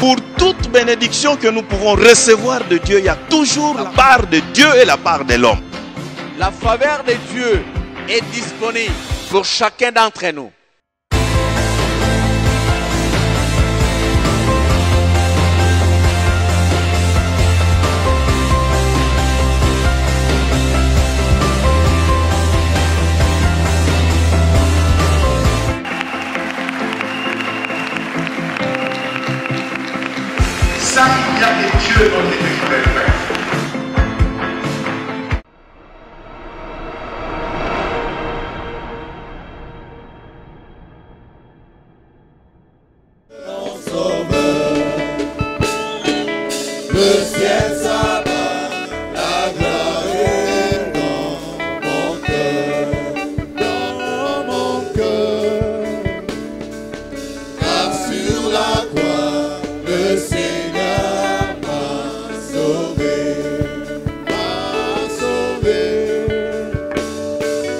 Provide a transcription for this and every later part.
Pour toute bénédiction que nous pouvons recevoir de Dieu, il y a toujours la part de Dieu et la part de l'homme. La faveur de Dieu est disponible pour chacun d'entre nous. Ça, il y a des dieux dans les frères. Le ciel s'abat, la gloire est dans mon cœur, car sur la croix, le Seigneur m'a sauvé,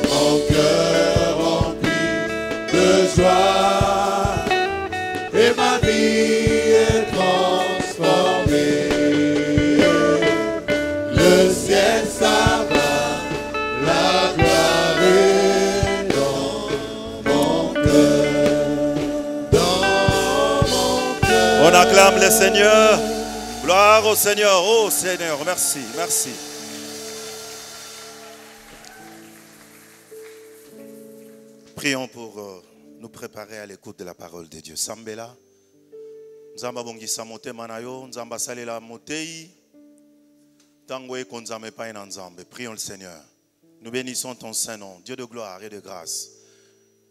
mon cœur rempli de joie, et ma vie est transformée. Le ciel s'abat, la gloire est dans mon cœur, On acclame le Seigneur. Gloire au Seigneur. Oh Seigneur, merci, merci. Prions pour nous préparer à l'écoute de la parole de Dieu. Sambela, Nzamba bongisa motema na yo, Nzamba salela motei. Tango e konzame pa ina Nzambe. Prions le Seigneur. Nous bénissons ton Saint-Nom, Dieu de gloire et de grâce.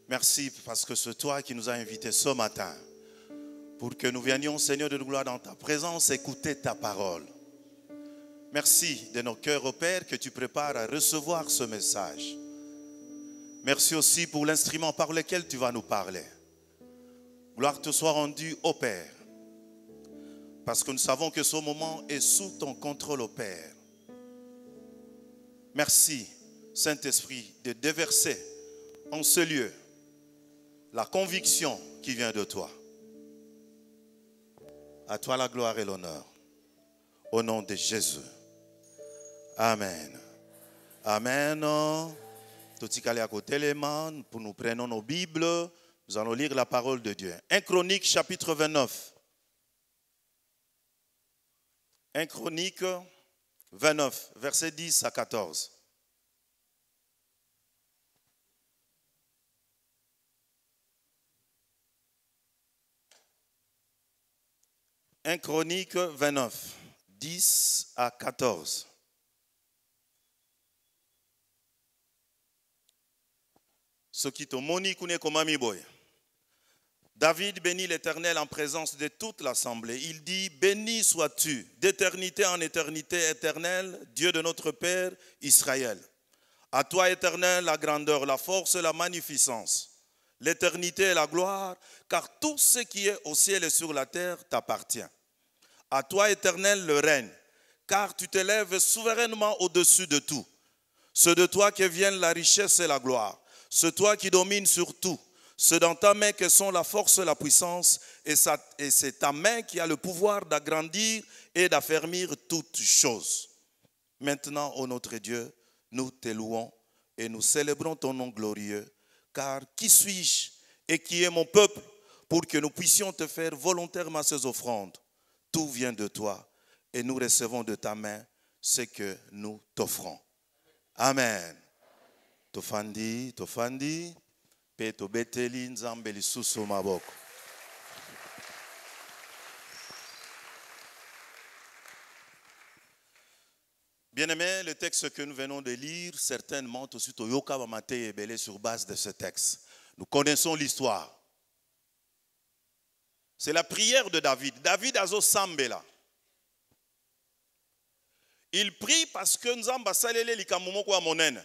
Merci parce que c'est toi qui nous as invités ce matin pour que nous venions, Seigneur de gloire, dans ta présence, écouter ta parole. Merci de nos cœurs, ô Père, que tu prépares à recevoir ce message. Merci aussi pour l'instrument par lequel tu vas nous parler. Gloire te soit rendue, ô Père, parce que nous savons que ce moment est sous ton contrôle, ô Père. Merci, Saint-Esprit, de déverser en ce lieu la conviction qui vient de toi. À toi la gloire et l'honneur. Au nom de Jésus. Amen. Amen. Pour nous prenons nos Bibles, nous allons lire la parole de Dieu. 1 Chronique chapitre 29. 1 Chronique 29, versets 10 à 14. « 1 Chronique 29, 10 à 14. Ce qui te moni kune komami boy. David bénit l'Éternel en présence de toute l'assemblée. Il dit, béni sois-tu d'éternité en éternité, éternel, Dieu de notre Père Israël. À toi, Éternel, la grandeur, la force et la magnificence, l'éternité et la gloire, car tout ce qui est au ciel et sur la terre t'appartient. À toi, Éternel, le règne, car tu t'élèves souverainement au-dessus de tout. C'est de toi que viennent la richesse et la gloire. C'est toi qui domines sur tout. C'est dans ta main que sont la force et la puissance, et c'est ta main qui a le pouvoir d'agrandir et d'affermir toutes choses. Maintenant, ô notre Dieu, nous te louons et nous célébrons ton nom glorieux, car qui suis-je et qui est mon peuple pour que nous puissions te faire volontairement ces offrandes? Tout vient de toi et nous recevons de ta main ce que nous t'offrons. Amen. Tofandi, tofandi, peto beteli nzambe lisusu maboko. Bien-aimés, le texte que nous venons de lire, certainement, aussi Toyoka Mamate et Belé sur base de ce texte. Nous connaissons l'histoire. C'est la prière de David. David Azo Sambela. Il prie parce que Nzamba Salele Likamumoko Amonen.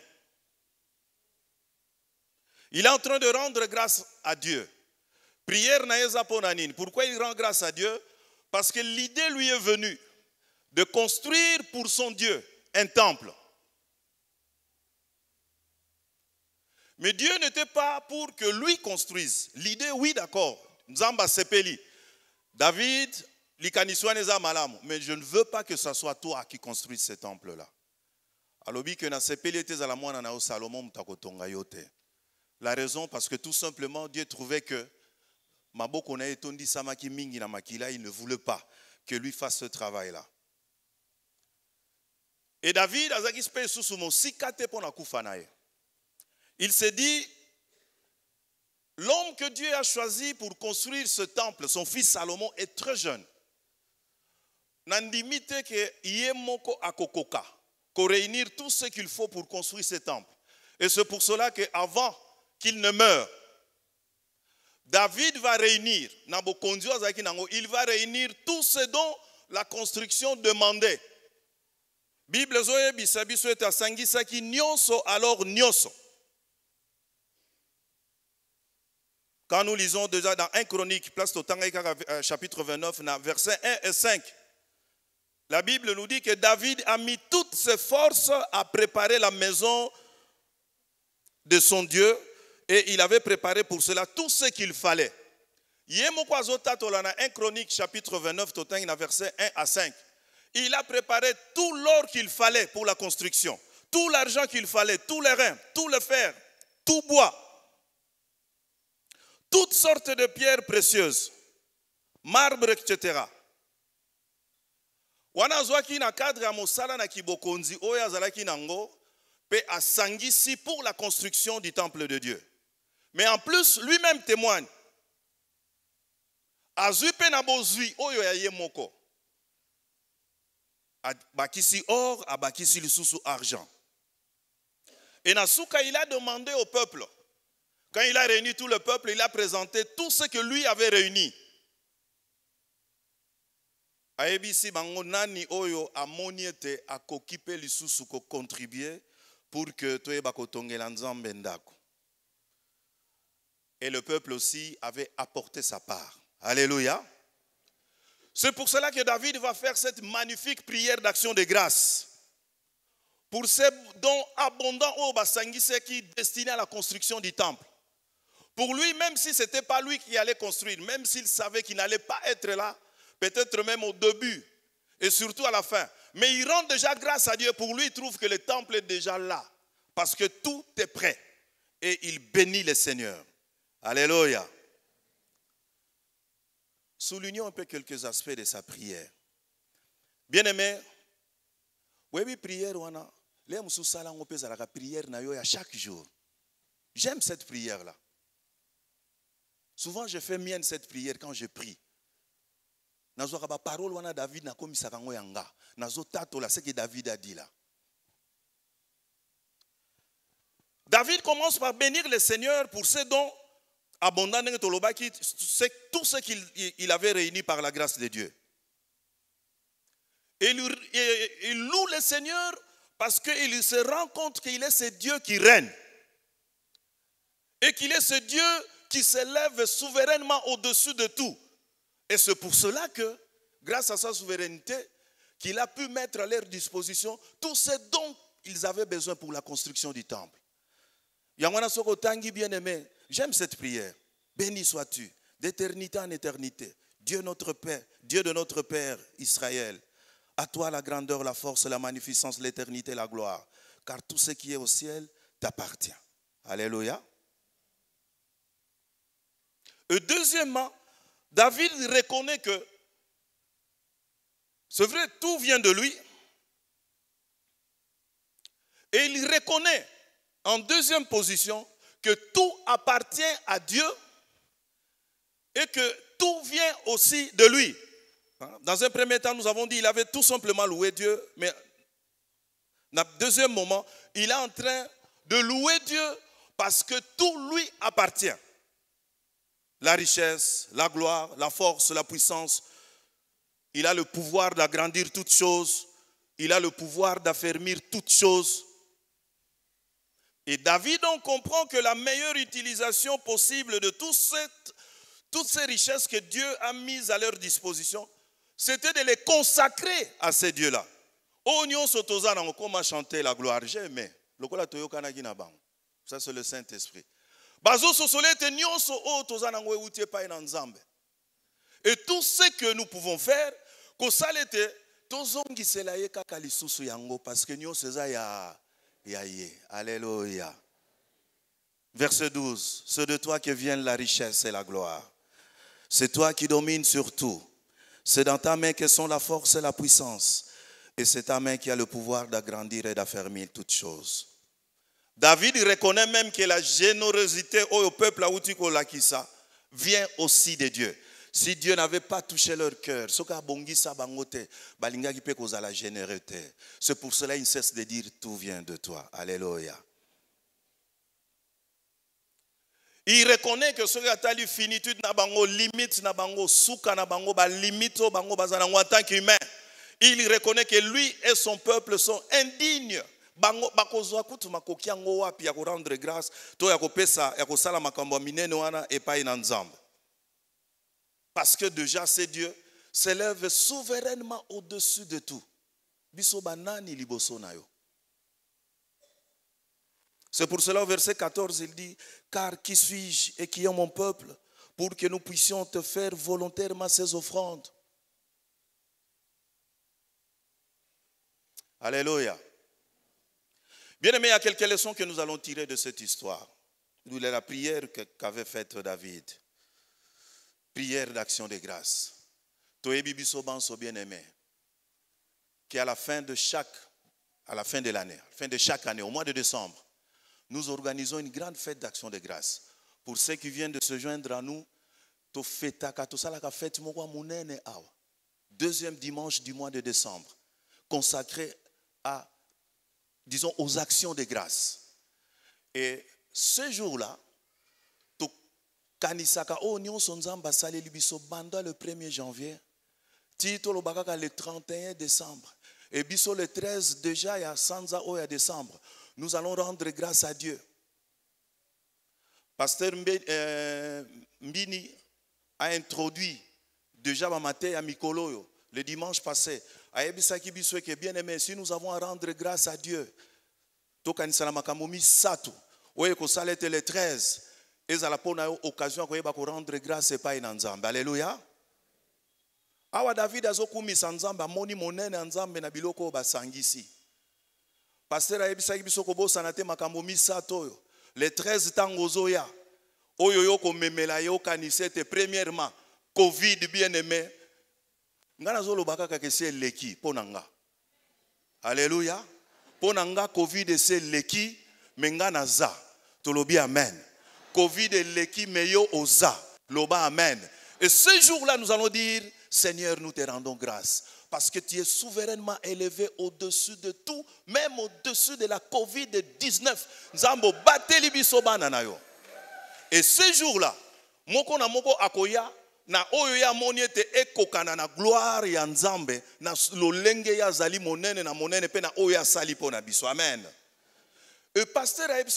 Il est en train de rendre grâce à Dieu. Prière Naeza Ponanin. Pourquoi il rend grâce à Dieu? Parce que l'idée lui est venue de construire pour son Dieu un temple. Mais Dieu n'était pas pour que lui construise. L'idée, oui, d'accord. Nzamba Sepeli. David Mais je ne veux pas que ce soit toi qui construis ce temple-là. La raison, parce que tout simplement, Dieu trouvait que il ne voulait pas que lui fasse ce travail-là. Et David, il s'est dit, l'homme que Dieu a choisi pour construire ce temple, son fils Salomon, est très jeune. Nandimite que yemoko akokoka, qu'on réunir tout ce qu'il faut pour construire ce temple. Et c'est pour cela qu'avant qu'il ne meure, David va réunir, il va réunir tout ce dont la construction demandait. Bible zoe bisabiso et asangisaki nyonso alors nyonso. Quand nous lisons déjà dans 1 Chronique, place au chapitre 29, versets 1 et 5, la Bible nous dit que David a mis toutes ses forces à préparer la maison de son Dieu et il avait préparé pour cela tout ce qu'il fallait. 1 Chronique, chapitre 29, versets 1 à 5. Il a préparé tout l'or qu'il fallait pour la construction, tout l'argent qu'il fallait, tous les reins, tout le fer, tout bois, toutes sortes de pierres précieuses, marbre, etc. Wanazwaki na cadre ya mosala na kibokonzi oyo azalaki nango pe asangisi pour la construction du temple de Dieu. Mais en plus, lui-même témoigne. Azui pe na bozui oyo ya ye moko. Bakisi or, abakisi lisusu argent. Et Nasuka, il a demandé au peuple. Quand il a réuni tout le peuple, il a présenté tout ce que lui avait réuni. Aebisi bango nani oyo amoniete akokipe lisusu ko contribuer pour que toye bakotongela nzambe ndako. Et le peuple aussi avait apporté sa part. Alléluia. C'est pour cela que David va faire cette magnifique prière d'action de grâce. Pour ces dons abondants au Basangise qui destinés à la construction du temple. Pour lui, même si ce n'était pas lui qui allait construire, même s'il savait qu'il n'allait pas être là, peut-être même au début et surtout à la fin. Mais il rend déjà grâce à Dieu. Pour lui, il trouve que le temple est déjà là. Parce que tout est prêt. Et il bénit le Seigneur. Alléluia. Soulignons un peu quelques aspects de sa prière. Bien-aimé, oui, prière, prière chaque jour. J'aime cette prière-là. Souvent, je fais mienne cette prière quand je prie. Parole wana David na komisa kango yanga. Nazo tato la ce que David a dit là. David commence par bénir le Seigneur pour ses dons abondants tout ce qu'il avait réuni par la grâce de Dieu. Et il loue le Seigneur parce qu'il se rend compte qu'il est ce Dieu qui règne. Et qu'il est ce Dieu qui s'élève souverainement au-dessus de tout. Et c'est pour cela que, grâce à sa souveraineté, qu'il a pu mettre à leur disposition tous ces dons qu'ils avaient besoin pour la construction du temple. Yamana Soko Tangi bien-aimé, j'aime cette prière. Béni sois-tu, d'éternité en éternité. Dieu notre Père, Dieu de notre Père Israël. À toi la grandeur, la force, la magnificence, l'éternité, la gloire. Car tout ce qui est au ciel t'appartient. Alléluia. Et deuxièmement, David reconnaît que, c'est vrai, tout vient de lui. Et il reconnaît, en deuxième position, que tout appartient à Dieu et que tout vient aussi de lui. Dans un premier temps, nous avons dit qu'il avait tout simplement loué Dieu, mais dans le deuxième moment, il est en train de louer Dieu parce que tout lui appartient. La richesse, la gloire, la force, la puissance. Il a le pouvoir d'agrandir toutes choses. Il a le pouvoir d'affermir toutes choses. Et David donc comprend que la meilleure utilisation possible de toutes ces richesses que Dieu a mises à leur disposition, c'était de les consacrer à ces dieux-là. Oignon Sotozana, on a chanté la gloire. J'ai aimé. Ça, c'est le Saint-Esprit. Et Et tout ce que nous pouvons faire, que ça l'était, parce que nous sommes Alléluia. Verset 12. C'est de toi que viennent la richesse et la gloire. C'est toi qui domines sur tout. C'est dans ta main que sont la force et la puissance. Et c'est ta main qui a le pouvoir d'agrandir et d'affermir toutes choses. David reconnaît même que la générosité au peuple vient aussi de Dieu. Si Dieu n'avait pas touché leur cœur, c'est pour cela qu'il ne cesse de dire tout vient de toi. Alléluia. Il reconnaît que ce qui a eu finitude na bango limite na bango souka na bango ba limite bango bazana en tant qu'humain. Il reconnaît que lui et son peuple sont indignes. Bango bakozwa kutu makoki yango wapi ya ko rendre grâce to ya ko pesa ya ko sala makambo minene wana epai na Nzambe. Parce que déjà c'est Dieu s'élève souverainement au-dessus de tout. Biso banani liboso na yo. C'est pour cela au verset 14 il dit car qui suis-je et qui est mon peuple pour que nous puissions te faire volontairement ces offrandes. Alléluia. Bien aimé, il y a quelques leçons que nous allons tirer de cette histoire. D'où est la prière qu'avait faite David. Prière d'action de grâce. Toyebi biso banso bien aimé. Qu'à la fin de l'année, fin de chaque année, au mois de décembre, nous organisons une grande fête d'action de grâce. Pour ceux qui viennent de se joindre à nous, deuxième dimanche du mois de décembre, consacré à, disons, aux actions de grâce. Et ce jour-là, kanisaka o nyonso nzamba saleli biso banda le 1er janvier, tito lo bakaka le 31 décembre. Et biso le 13 déjà ya sanza o ya décembre. Nous allons rendre grâce à Dieu. Pasteur Mbini a introduit déjà ma matin à Mikoloyo le dimanche passé. Aebisaki biso que bien aimé, si nous avons à rendre grâce à Dieu, tokanisala makambomi satu, oye ko salete le 13. Et à la occasion de rendre grâce et pas en Nzambe. Alléluia. Awa David azokumi sanzamba moni monene Nzambe na biloko basangisi. Pasteur ayebisaki biso ko bosana te makambo misato yo. Le 13 tango ya. Oyo yo ko memela yo kanisete premièrement Covid bien aimé. Ngana zolo bakaka ke c'est leki ponanga. Alléluia. Ponanga Covid c'est leki mengana za. Tolobi amen. Covid et leki meyo oza. Loba amen. Et ce jour-là, nous allons dire, Seigneur, nous te rendons grâce. Parce que tu es souverainement élevé au-dessus de tout, même au-dessus de la Covid-19. Nzambo bateli biso banana yo. Et ce jour-là, moko na moko akoya, na oyo ya moniete ekokana na gloire ya Nzambe, na lolenge ya zali monene na monene pe na oyo ya sali po na biso. Amen. Le pasteur a dit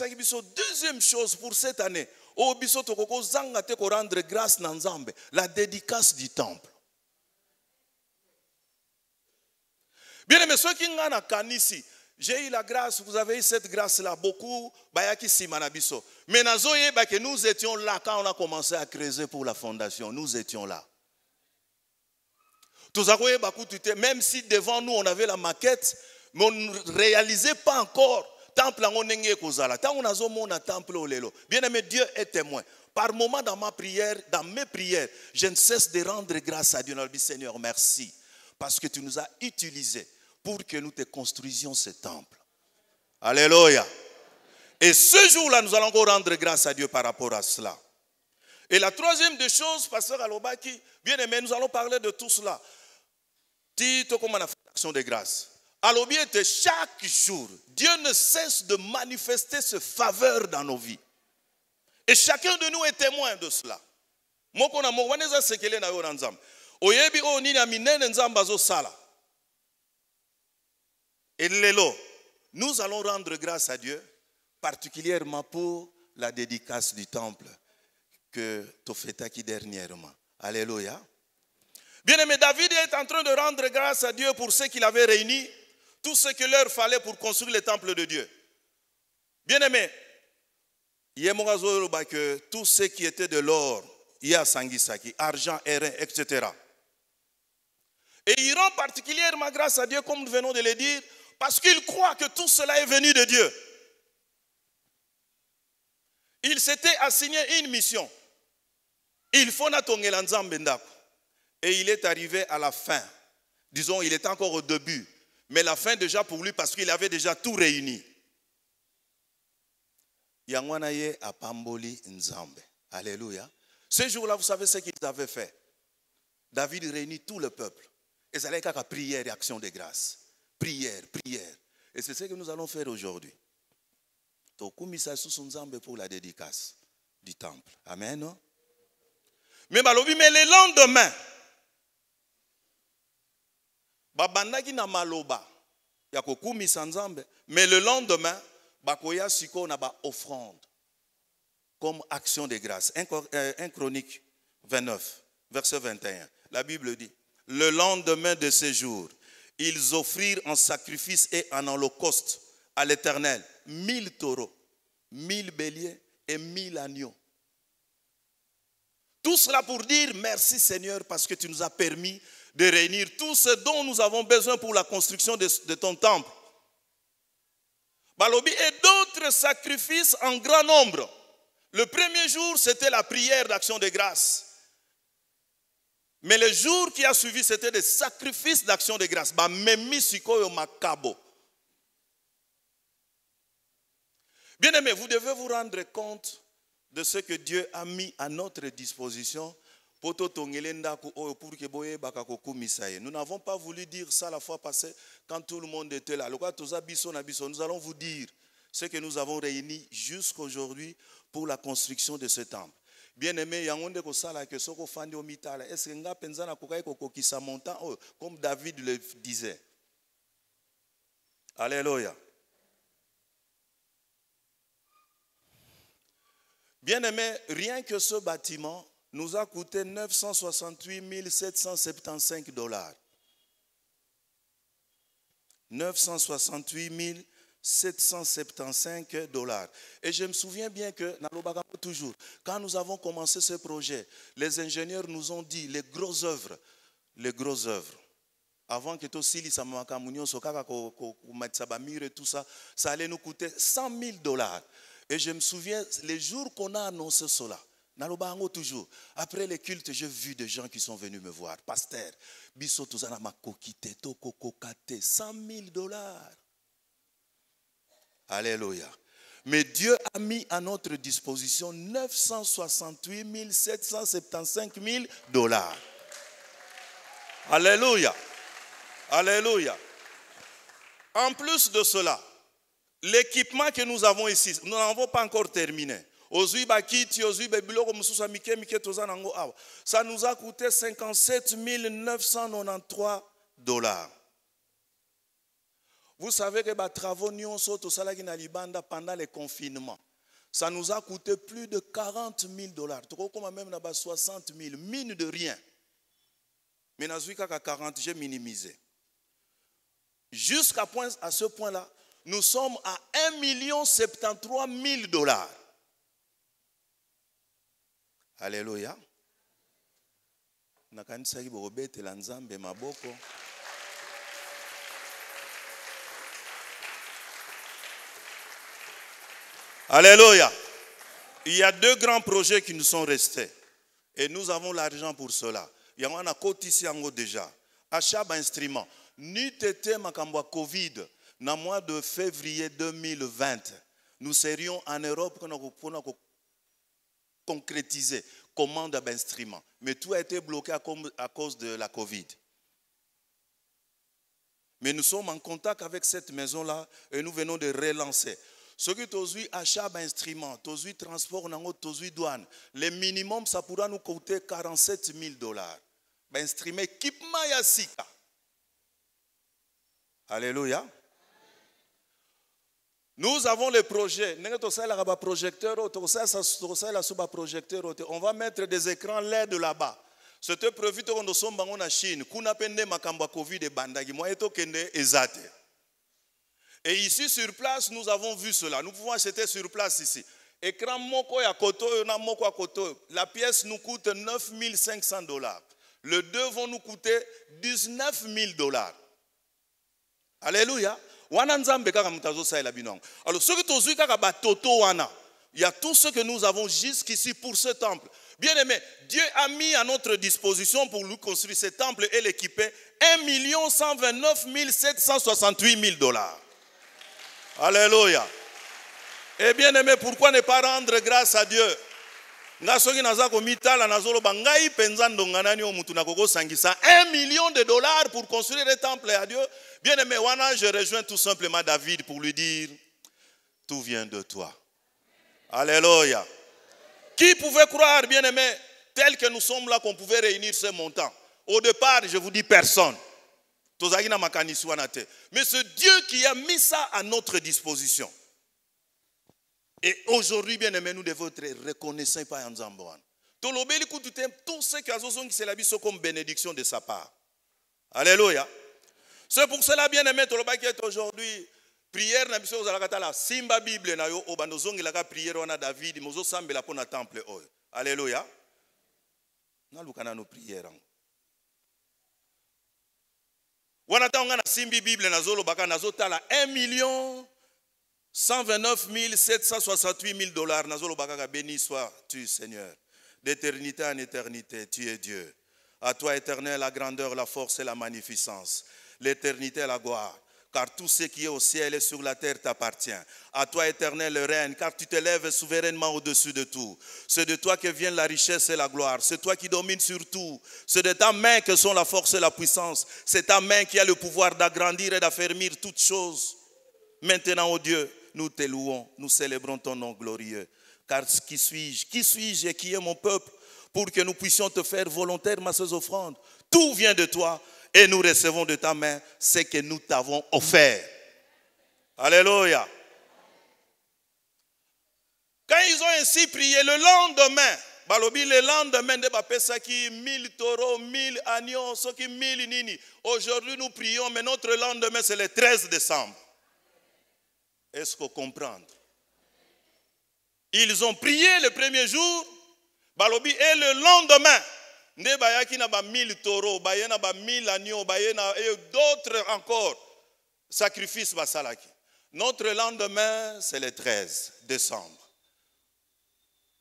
deuxième chose pour cette année, au biso tokoko zanga te ko rendre grâce na Nzambe, la dédicace du temple. Bien aimé, ceux qui ngana kanisi, j'ai eu la grâce, vous avez eu cette grâce-là, beaucoup, bayaki simanabiso. Mais nazoye ba que nous étions là quand on a commencé à creuser pour la fondation, nous étions là. Même si devant nous on avait la maquette, mais on ne réalisait pas encore. Temple en onenge kozala. Tant on a zomona temple olelo. Bien aimé, Dieu est témoin. Par moment dans ma prière, dans mes prières, je ne cesse de rendre grâce à Dieu. Je dis Seigneur, merci. Parce que tu nous as utilisés pour que nous te construisions ce temple. Alléluia. Et ce jour-là, nous allons encore rendre grâce à Dieu par rapport à cela. Et la troisième des choses, pasteur Alobaki, bien aimé, nous allons parler de tout cela. Tito comme on a fait l'action de grâce. Alors bien que chaque jour, Dieu ne cesse de manifester ce faveur dans nos vies. Et chacun de nous est témoin de cela. Et lelo, nous allons rendre grâce à Dieu, particulièrement pour la dédicace du temple que tu fais qui dernièrement. Alléluia. Bien aimé, David est en train de rendre grâce à Dieu pour ce qu'il avait réuni. Tout ce qu'il leur fallait pour construire le temple de Dieu. Bien aimé, que tout ce qui était de l'or, il y a Sangisaki, argent, airain, etc. Et il rend particulièrement grâce à Dieu, comme nous venons de le dire, parce qu'il croit que tout cela est venu de Dieu. Il s'était assigné une mission. Il faut natongela nzambe ndako. Et il est arrivé à la fin. Disons, il était encore au début. Mais la fin déjà pour lui parce qu'il avait déjà tout réuni. Yangwanaye a pamboli nzambe. Alléluia. Ce jour-là, vous savez ce qu'ils avaient fait. David réunit tout le peuple. Et ça allait qu'à prière et action de grâce. Prière, prière. Et c'est ce que nous allons faire aujourd'hui. Tokumisa sous nzambe pour la dédicace du temple. Amen. Non? Mais le lendemain, babandaki na maloba ya kokumisa nzambe, mais le lendemain bakoya siko na ba offrande comme action de grâce. 1 Chronique 29 verset 21. La Bible dit: le lendemain de ces jours, ils offrirent en sacrifice et en holocauste à l'Éternel 1000 taureaux, 1000 béliers et 1000 agneaux. Tout cela pour dire merci Seigneur parce que tu nous as permis de réunir tout ce dont nous avons besoin pour la construction de ton temple. Balobi et d'autres sacrifices en grand nombre. Le premier jour, c'était la prière d'action de grâce. Mais le jour qui a suivi, c'était des sacrifices d'action de grâce. Bien aimé, vous devez vous rendre compte de ce que Dieu a mis à notre disposition. Nous n'avons pas voulu dire ça la fois passée quand tout le monde était là. Nous allons vous dire ce que nous avons réuni jusqu'aujourd'hui pour la construction de ce temple. Bien aimé, est-ce que comme David le disait? Alléluia. Bien aimé, rien que ce bâtiment nous a coûté 968 775 $. 968 775 $. Et je me souviens bien que, toujours, quand nous avons commencé ce projet, les ingénieurs nous ont dit les grosses œuvres. Avant que tout ça, ça allait nous coûter 100 000 $. Et je me souviens, les jours qu'on a annoncé cela, toujours, après les cultes, j'ai vu des gens qui sont venus me voir. Pasteur, 100 000 $. Alléluia. Mais Dieu a mis à notre disposition 968 775 $. Alléluia. Alléluia. En plus de cela, l'équipement que nous avons ici, nous n'avons pas encore terminé. Ça nous a coûté 57 993 $. Vous savez que les travaux pendant le confinement, ça nous a coûté plus de 40 000 $. Même 60 000, mine de rien. Mais dans 40, j'ai minimisé. Jusqu'à ce point-là, nous sommes à 1 073 000 $. Alléluia. Alléluia. Il y a 2 grands projets qui nous sont restés. Et nous avons l'argent pour cela. Il y en a cotisé déjà. Achat d'instruments. N'eût été makambwa Covid, dans le mois de février 2020, nous serions en Europe pour concrétiser commande d'instruments. Mais tout a été bloqué à cause de la Covid. Mais nous sommes en contact avec cette maison-là et nous venons de relancer. Ce qui est achat d'instruments, transport, douane, le minimum, ça pourra nous coûter 47 000 $. Instrument, équipement yasika. Alléluia. Nous avons le projet. On va mettre des écrans LED là-bas. C'était prévu que nous sommes en Chine. Et ici sur place, nous avons vu cela. Nous pouvons acheter sur place ici. Écran moko ya koto, na moko ya koto. La pièce nous coûte $9,500. Les deux vont nous coûter $19,000. Alléluia. Wana nzambe kaka mutazo sa la binong. Alors ceux qui tozui kaka batoto wana. Il y a tout ce que nous avons jusqu'ici pour ce temple. Bien aimé, Dieu a mis à notre disposition pour nous construire ce temple et l'équiper $1,129 768 000. Alléluia. Et bien aimé, pourquoi ne pas rendre grâce à Dieu? $1 million pour construire le temple à Dieu. Bien aimé, je rejoins tout simplement David pour lui dire, tout vient de toi. Alléluia. Qui pouvait croire, bien aimé, tel que nous sommes là, qu'on pouvait réunir ce montant? Au départ, je vous dis personne. Mais c'est Dieu qui a mis ça à notre disposition. Et aujourd'hui, bien aimé, nous devons être reconnaissants par Nzamboan. Tout ce qui c'est la vie comme bénédiction de sa part. Alléluia. C'est pour cela, bien aimé, tout le monde qui est aujourd'hui, prière na biso la simba Bible na yo obandozongi la prière wana David mozo sambela pona temple oyo. Alléluia. Na lukana no prière. Wana tanga na simbi Bible na zolo baka na zotala $1,129 768 000 na zolo baka béni sois-tu Seigneur. D'éternité en éternité, tu es Dieu. À toi éternel la grandeur, la force et la magnificence. L'éternité et la gloire. Car tout ce qui est au ciel et sur la terre t'appartient. À toi, éternel, le règne, car tu te lèves souverainement au-dessus de tout. C'est de toi que vient la richesse et la gloire. C'est toi qui domines sur tout. C'est de ta main que sont la force et la puissance. C'est ta main qui a le pouvoir d'agrandir et d'affermir toutes choses. Maintenant, ô Dieu, nous te louons, nous célébrons ton nom glorieux. Car qui suis-je et qui est mon peuple pour que nous puissions te faire volontairement ces offrandes? Tout vient de toi. Et nous recevons de ta main ce que nous t'avons offert. Alléluia. Quand ils ont ainsi prié le lendemain, de Bapesaki, 1000 taureaux, 1000 agneaux, ce qui 1000 nini. Aujourd'hui nous prions, mais notre lendemain c'est le 13 décembre. Est-ce qu'on comprend? Ils ont prié le premier jour, et le lendemain, ne bayaki na ba 1000 taureaux, bayena ba 1000 agneaux, bayena et d'autres encore sacrifices basalaki. Notre lendemain c'est le 13 décembre.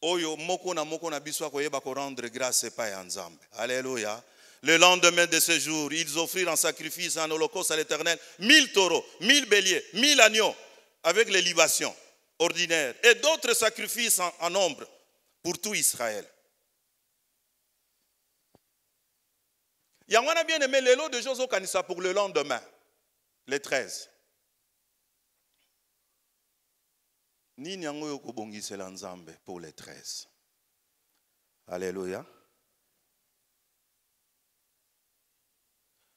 Oyo moko na biso ko yeba ko rendre grâce pa ya Nzambe. Alléluia. Le lendemain de ce jour, ils offrirent en sacrifice, en holocauste à l'Éternel 1000 taureaux, 1000 béliers, 1000 agneaux avec les libations ordinaires et d'autres sacrifices en nombre pour tout Israël. Yangwana bien aimé les lots de Josué Kanissa pour le lendemain, le 13. Ni nyango yoko bongise la Nzambe pour le 13. Alléluia.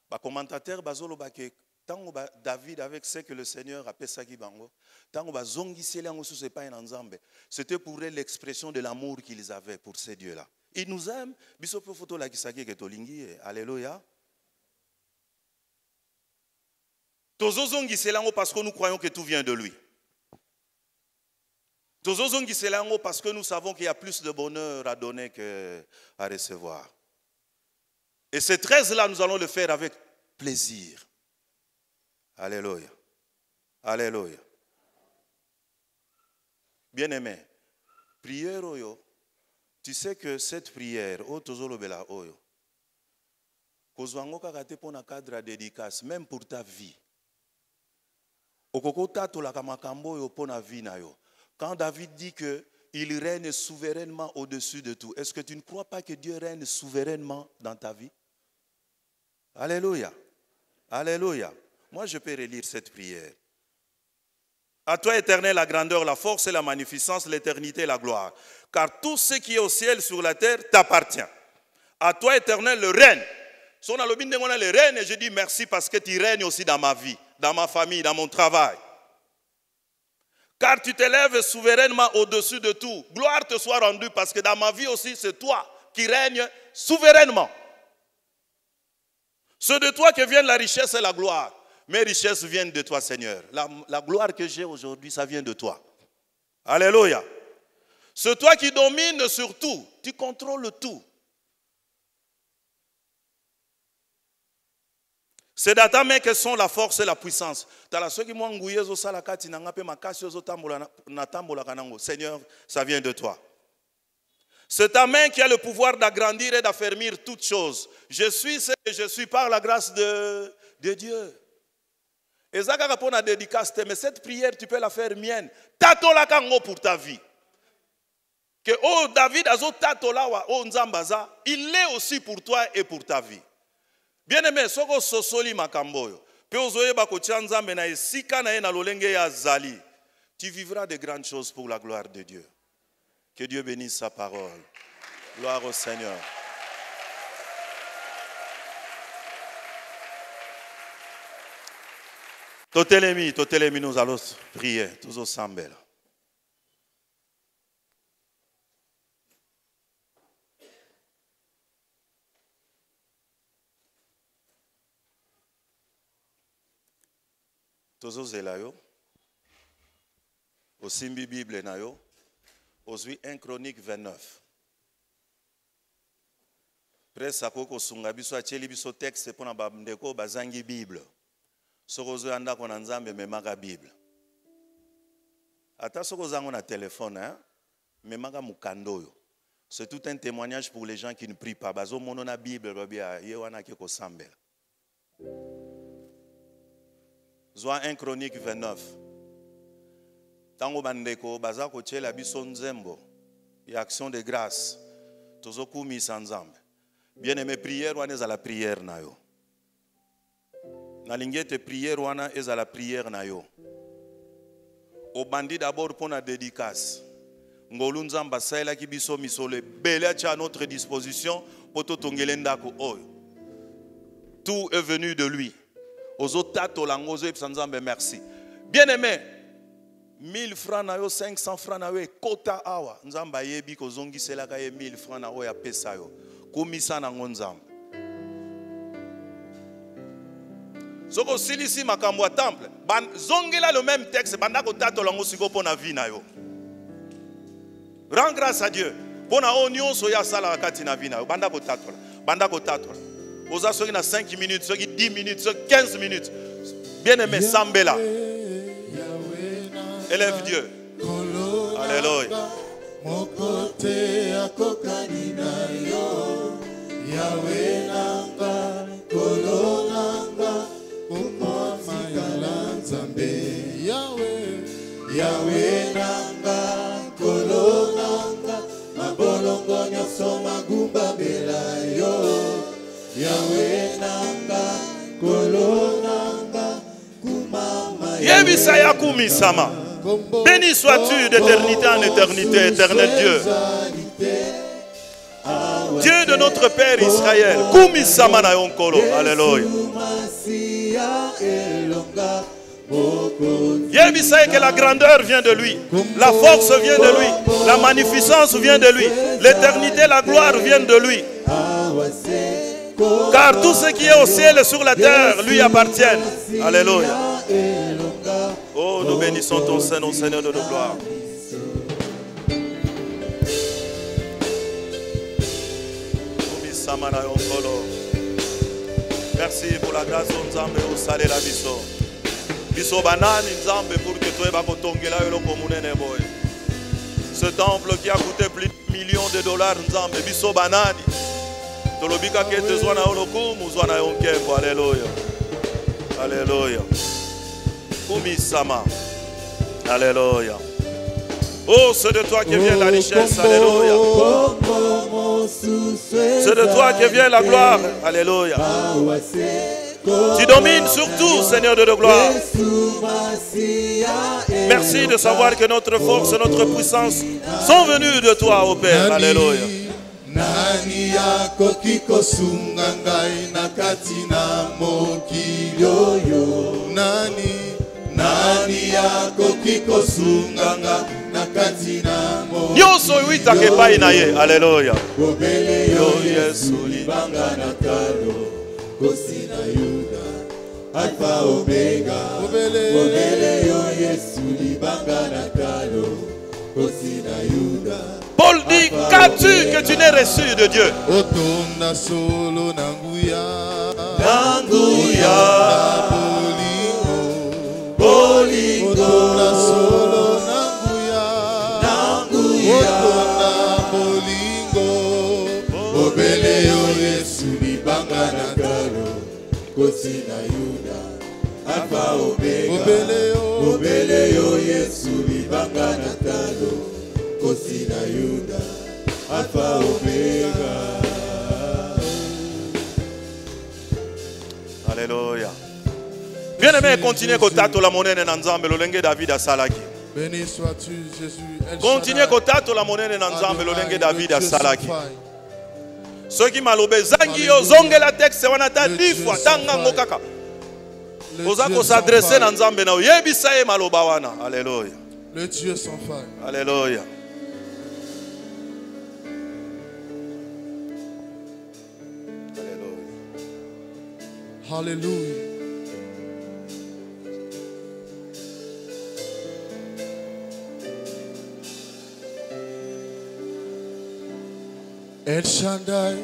Ba commentateur bazolo bake tango ba David avec ce que le Seigneur a pesaki bango, tango ba zongisi lango sous pas en Nzambe. C'était pour eux l'expression de l'amour qu'ils avaient pour ces dieux-là. Il nous aime. Bisopo photo la kisaki ke tolingi. Alléluia. Tozozongi selango parce que nous croyons que tout vient de lui. Tozozongi selango parce que nous savons qu'il y a plus de bonheur à donner qu'à recevoir. Et ces 13-là, nous allons le faire avec plaisir. Alléluia. Alléluia. Bien-aimé, prière oyo. Tu sais que cette prière, même pour ta vie, quand David dit qu'il règne souverainement au-dessus de tout, est-ce que tu ne crois pas que Dieu règne souverainement dans ta vie? Alléluia. Alléluia. Moi, je peux relire cette prière. À toi, éternel, la grandeur, la force et la magnificence, l'éternité et la gloire. Car tout ce qui est au ciel, sur la terre, t'appartient. À toi, éternel, le règne. Si on a le règne, et je dis merci parce que tu règnes aussi dans ma vie, dans ma famille, dans mon travail. Car tu t'élèves souverainement au-dessus de tout. Gloire te soit rendue parce que dans ma vie aussi, c'est toi qui règnes souverainement. C'est de toi que viennent la richesse et la gloire. Mes richesses viennent de toi, Seigneur. La gloire que j'ai aujourd'hui, ça vient de toi. Alléluia. C'est toi qui domines sur tout. Tu contrôles tout. C'est dans ta main que sont la force et la puissance. Seigneur, ça vient de toi. C'est ta main qui a le pouvoir d'agrandir et d'affermir toutes choses. Je suis ce que je suis par la grâce de Dieu. Et ça, quand on a dédicace, mais cette prière, tu peux la faire mienne. Tato la kango pour ta vie. Que oh David azo tato la wa oh nzambaza, il l'est aussi pour toi et pour ta vie. Bien-aimé, soko sosoli makamboyo. Pe ozoye ba ko nzambe na esika na ye na lolenge ya zali. Tu vivras de grandes choses pour la gloire de Dieu. Que Dieu bénisse sa parole. Gloire au Seigneur. Totelemi, nous allons prier tous ensemble. Tozozela yo, osimbi Bible na yo, ozwi 1 Chronique 29. Presa koko sunga biso acheli biso texte pona bandeko bazangi Bible. Soko zo anda ko na nzambe memaka Bible. Ata soko zango na téléphone hein, memaka mukando yo. C'est tout un témoignage pour les gens qui ne prient pas. Bazo mono na Bible babia ye wana ke ko sambela. Zoa 1 Chronique 29. Tango bandeko baza ko tshela biso nzembo ya action de grâce. Tozo kumisa nzambe. Bien-aimé, prière wana eza la prière na yo. Na lingete prière wana eza la prière na yo. Obandi d'abord pour la dédicace. Ngolu nzamba saela ki biso misole bele à notre disposition pour to tongele ndako oyo. Tout est venu de lui. Ozotato langozo nzambe merci. Bien-aimé, 1000 francs na yo, 500 francs na yo kota awa. Nzamba yebi ko zongisela ka ye 1000 francs na yo ya pesa yo. Kumisa na ngonzamba. Soko silisi makambo temple. Zongela le même texte. Bandako tato lango siko pona vie na yo. Rends grâce à Dieu. Pona onion soya sala kati na vie na yo. Bandako tato. Bandako tato. Oza soki na 5 minutes, soki 10 minutes, soki 15 minutes. Bien-aimé, sambela. Élève Dieu. Alléluia. Mon côté à cocanina yo, Yahweh nanga, kolo nanga, kumwa mayala nzambe. Yahweh nanga, kolo nanga, mabolongo nyoso magumba bela yo. Yahweh nanga, kolo nanga, kuma mayala. Yebisaya kumisama. Béni sois-tu d'éternité en éternité, éternel Dieu. Dieu de notre Père Israël. Alléluia. Yebisaya que la grandeur vient de lui, la force vient de lui, la magnificence vient de lui, l'éternité, la gloire viennent de lui. Car tout ce qui est au ciel et sur la terre lui appartiennent. Alléluia. Oh, nous bénissons ton Seigneur, Seigneur de nos gloires. Merci pour la grâce de Nzambe au salé la biso. Biso banane Nzambe pour que toi va kotongela yo komunene boy. Ce temple qui a coûté plus de millions de dollars Nzambe biso banane. Tolobika ke te zwana oloku muzwana yonkembo. Alléluia. Alléluia. Kumisama. Alléluia. Oh, c'est de toi qui vient la richesse. Alléluia. C'est de toi qui vient la gloire. Alléluia. Tu domines sur tout, Seigneur de gloire. Merci de savoir que notre force et notre puissance sont venues de toi, ô Père. Alléluia. Nani yako kiko sunga ngai na kati na mokili oyo. Nani yako kiko sunga ngai na kati na mokili. Nyonso yuita kepai na ye. Alléluia. Kobele yo Yesu libanga na kalo. Kosi na Yuda Alpha Omega. Kobele yo Yesu libanga na kalo. Paul dit, qu'as-tu que tu n'aies reçu de Dieu? Otonda solo nanguya. Nanguya. Bolingo. Otonda solo nanguya. Nanguya. Otonda bolingo. Obele yo Yesu libanga na kalo. Kosi na Yuda. Alpha Omega. Obele yo Yesu libanga na kalo. Kosi na Yuda. Alpha Omega. Alléluia. Bien-aimé, continuez kotato la monnaie na nzambe lolenge David asalaki. Béni sois-tu Jésus. Continuez kotato la monnaie na nzambe lolenge David asalaki. Ceux qui malobe zangi yo zongela texte wana ta 10 fois tanga ngokaka. Oza ko s'adresser na nzambe na yebisa ye maloba wana. Alléluia. Le Dieu sans faille. Alléluia. Alléluia. El Shaddai,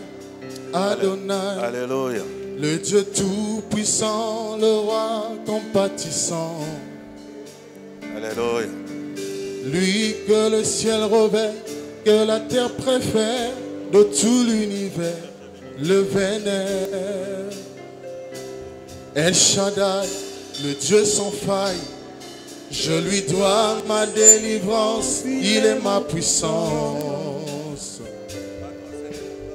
Adonai, Alléluia. le Dieu tout-puissant, le roi compatissant. Alléluia. Lui que le ciel revêt, que la terre préfère, de tout l'univers, le vénère. El Shaddai, le Dieu sans faille, je lui dois ma délivrance, il est ma puissance.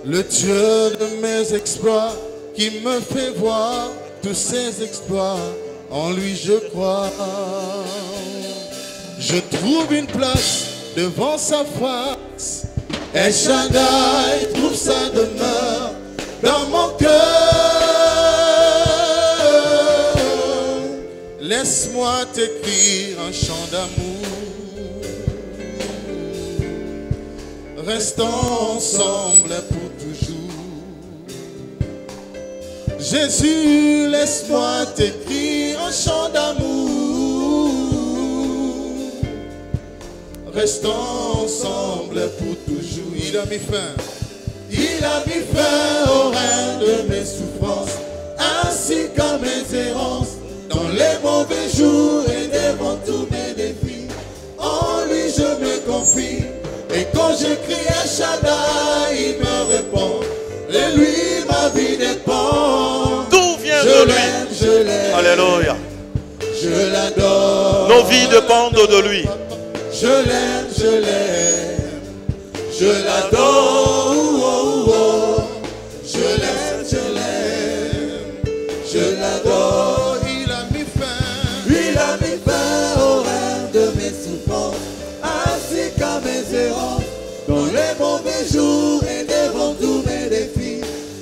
Le Dieu de mes exploits, qui me fait voir tous ses exploits, en lui je crois. Je trouve une place devant sa face, El Shaddai trouve sa demeure dans mon cœur. Laisse-moi t'écrire un chant d'amour. Restons ensemble pour toujours. Jésus, laisse-moi t'écrire un chant d'amour. Restons ensemble pour toujours. Il a mis fin. Il a mis fin au règne de mes souffrances, ainsi qu'à mes errances. Dans les mauvais jours et devant tous mes défis, en lui je me confie. Et quand je crie à Shaddai, il me répond. De lui ma vie dépend. Tout vient Je de lui. l'aime, je l'aime. Alléluia. Je l'adore. Nos vies dépendent de lui. Je l'aime, je l'aime. Je l'adore. Oh, oh, oh. Je l'aime, je l'aime. Je l'adore. Il a mis fin. Il a mis fin au règne de mes souffrances, ainsi qu'à mes errances. Dans les mauvais jours et devant tous mes défis,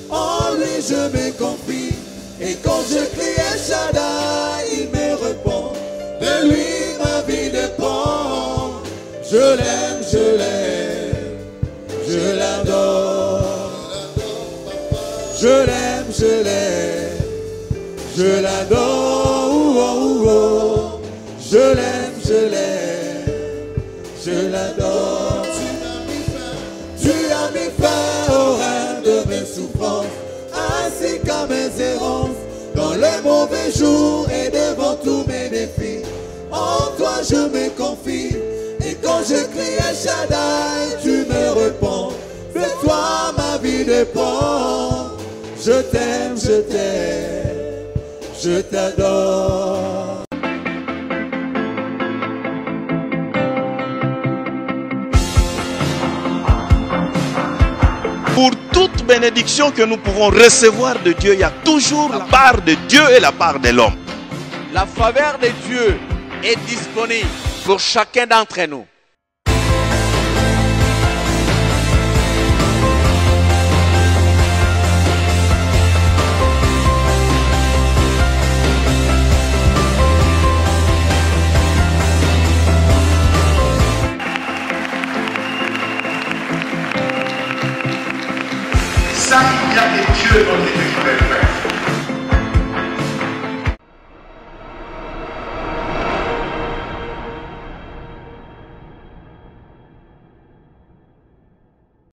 en lui je me confie. Et quand je crie à Shaddai, il me répond. De lui ma vie dépend. Je l'aime, je l'aime. Je l'adore. Je l'aime, je l'aime. Je l'adore. Oh, oh, oh. Je l'aime, je l'aime. Je l'adore. Tu as mis fin au règne de mes souffrances, ainsi qu'à mes errances. Dans les mauvais jours et devant tous mes défis, en toi je me confie. Et quand je crie à Shaddai, tu me réponds. De toi ma vie dépend. Je t'aime, je t'adore. Pour toute bénédiction que nous pouvons recevoir de Dieu, il y a toujours la part de Dieu et la part de l'homme. La faveur de Dieu est disponible pour chacun d'entre nous. Ça, il y a des dieux dans les Écritures.